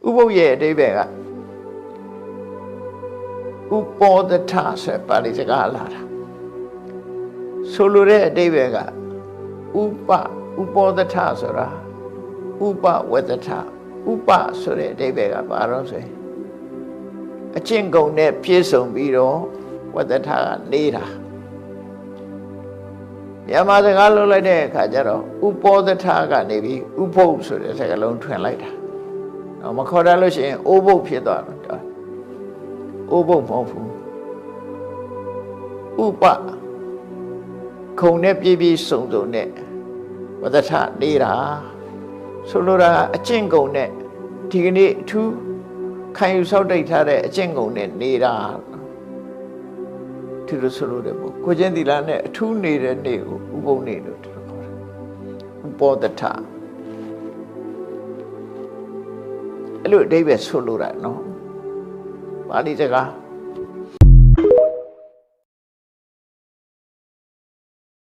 ဥပုပ်ရဲ့အဓိပ္ပာယ်ကဥပောဒထဆိုပါဠိစကားလာတာဆိုလိုတဲ့အဓိပ္ပာယ်ကဥပောဒထဆိုတာဥပဝဒထဥပဆိုတဲ့အဓိပ္ပာယ်ကဘာလို့ဆိုရင်အကျင့်ကုန်နဲ့ပြည့်စုံပြီးတော့ဝဒထကနေတာမြန်မာစကားလုံးလိုက်တဲ့အခါကျတော့ဥပောဒထကနေပြီးဥပုပ်ဆိုတဲ့စကားလုံးထွင်လိုက်တာမခေါ်ရလို့ရှိရင်အိုးပုပ်ဖြစ်သွားတာအိုးပုပ်မဟုတ်ဘူးဥပခုံနဲ့ပြည့်ပြည့်စုံစုံနဲ့ဝဒထနေတာဆိုလိုတာအကျင့်ကုန်နဲ့ဒီကနေ့အထူးခံယူဆောက်တိတ်ထားတဲ့အကျင့်ကုန်နဲ့နေတာဒီလိုဆိုလို့တယ်ပေါ့ကိုချင်းသီလနဲ့အထူးနေတဲ့နေ့ကိုဥပုပ်နေ့လို့ပြောတာဥပောဒထအဲ့လိုအဓိပ္ပာယ်ဆိုလိုတာနော်ပါဠိစကား